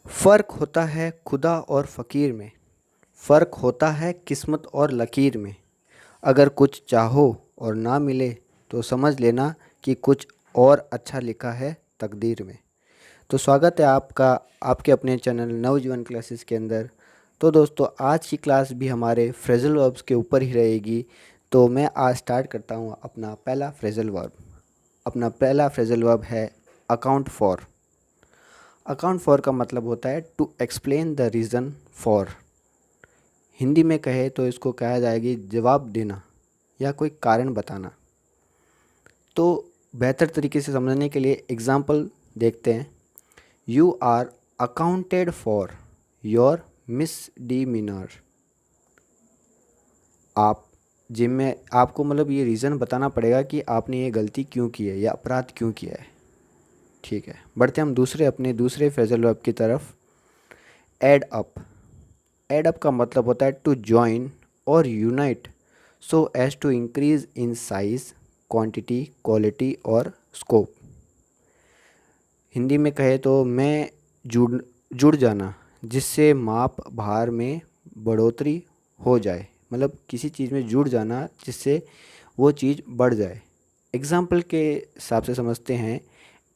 फ़र्क होता है खुदा और फ़कीर में, फ़र्क होता है किस्मत और लकीर में। अगर कुछ चाहो और ना मिले तो समझ लेना कि कुछ और अच्छा लिखा है तकदीर में। तो स्वागत है आपका आपके अपने चैनल नवजीवन क्लासेस के अंदर। तो दोस्तों, आज की क्लास भी हमारे फ्रेजल वर्ब्स के ऊपर ही रहेगी। तो मैं आज स्टार्ट करता हूँ अपना पहला फ्रेजल वर्ब। अपना पहला फ्रेजल वर्ब है अकाउंट फॉर। अकाउंट फॉर का मतलब होता है to explain the reason for. Hindi में कहे तो इसको कहा जाएगी जवाब देना या कोई कारण बताना। तो बेहतर तरीके से समझने के लिए एग्जाम्पल देखते हैं। You are accounted for your misdemeanour. आप जिम्मे आपको मतलब ये रीज़न बताना पड़ेगा कि आपने ये गलती क्यों की है या अपराध क्यों किया है। ठीक है, बढ़ते हम अपने दूसरे फ्रेजल वर्ब की तरफ। Add up. एड अप का मतलब होता है टू जॉइन और unite so as to increase in size, quantity, quality और स्कोप। हिंदी में कहे तो मैं जुड़ जाना, जिससे माप भार में बढ़ोतरी हो जाए। मतलब किसी चीज़ में जुड़ जाना जिससे वो चीज़ बढ़ जाए। एग्जाम्पल के हिसाब से समझते हैं।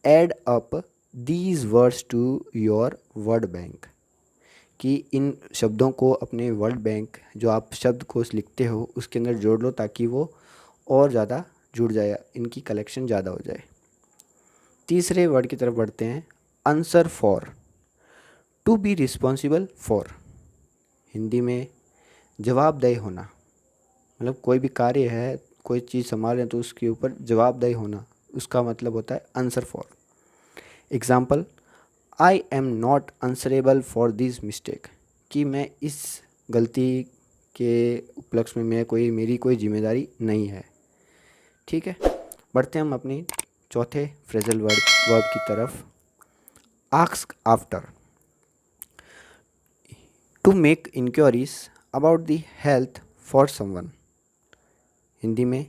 Add up these words to your word bank. कि इन शब्दों को अपने वर्ड बैंक, जो आप शब्दकोश लिखते हो, उसके अंदर जोड़ लो ताकि वो और ज़्यादा जुड़ जाए, इनकी कलेक्शन ज़्यादा हो जाए। तीसरे वर्ड की तरफ बढ़ते हैं। Answer for. To be responsible for. Hindi में जवाबदेह होना। मतलब कोई भी कार्य है, कोई चीज़ संभाल रहे हैं तो उसके ऊपर जवाबदेह होना, उसका मतलब होता है answer for. Example, I am not answerable for this mistake. कि मैं इस गलती के उपलक्ष्य में मेरी कोई जिम्मेदारी नहीं है। ठीक है, बढ़ते हम अपनी चौथे फ्रेजल वर्ब की तरफ। Ask after. To make inquiries about the health for someone. Hindi में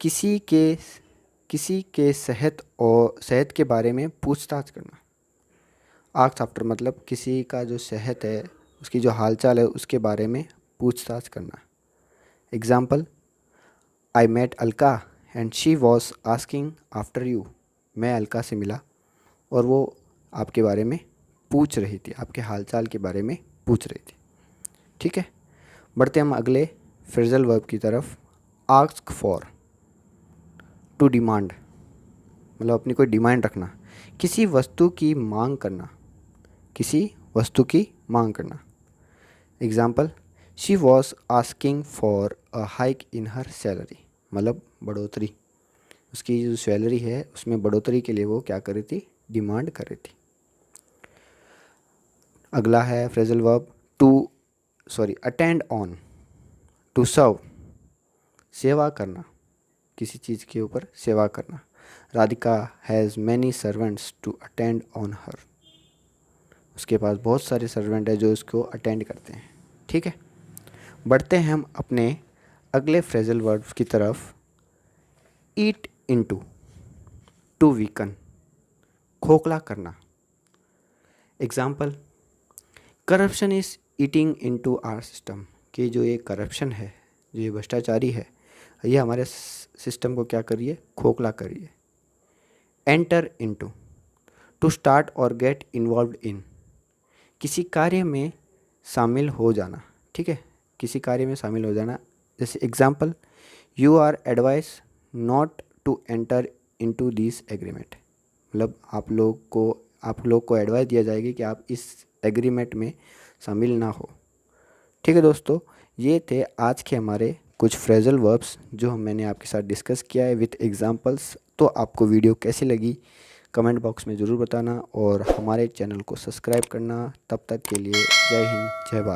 किसी के सेहत के बारे में पूछताछ करना। आस्क आफ्टर मतलब किसी का जो सेहत है, उसकी जो हालचाल है, उसके बारे में पूछताछ करना। Example, I met Alka and she was asking after you. मैं अलका से मिला और वो आपके बारे में पूछ रही थी, आपके हालचाल के बारे में पूछ रही थी। ठीक है, बढ़ते हम अगले फ्रेजल वर्ब की तरफ। Ask for. टू डिमांड मतलब अपनी कोई डिमांड रखना, किसी वस्तु की मांग करना, किसी वस्तु की मांग करना। Example, she was asking for a hike in her salary. मतलब बढ़ोतरी, उसकी जो सैलरी है उसमें बढ़ोतरी के लिए वो क्या कर रही थी, डिमांड कर रही थी। अगला है phrasal verb attend on. To serve, सेवा करना, किसी चीज़ के ऊपर सेवा करना। Radhika has many servants to attend on her. उसके पास बहुत सारे सर्वेंट हैं जो उसको अटेंड करते हैं। ठीक है, बढ़ते हैं हम अपने अगले फ्रेजल वर्ब्स की तरफ। ईट इनटू। टू वीकन, खोखला करना। Example, corruption is eating into our system. कि जो ये करप्शन है, जो ये भ्रष्टाचारी है, ये हमारे सिस्टम को क्या कर रही है, खोखला कर रही है। Enter into. टू स्टार्ट और गेट इन्वॉल्व इन। किसी कार्य में शामिल हो जाना। ठीक है, किसी कार्य में शामिल हो जाना। जैसे example, you are advise not to enter into this agreement. मतलब आप लोग को एडवाइस दिया जाएगी कि आप इस एग्रीमेंट में शामिल ना हो। ठीक है दोस्तों, ये थे आज के हमारे कुछ फ्रेजल वर्ब्स जो मैंने आपके साथ डिस्कस किया है विथ एग्जांपल्स। तो आपको वीडियो कैसी लगी कमेंट बॉक्स में ज़रूर बताना और हमारे चैनल को सब्सक्राइब करना। तब तक के लिए जय हिंद, जय भारत।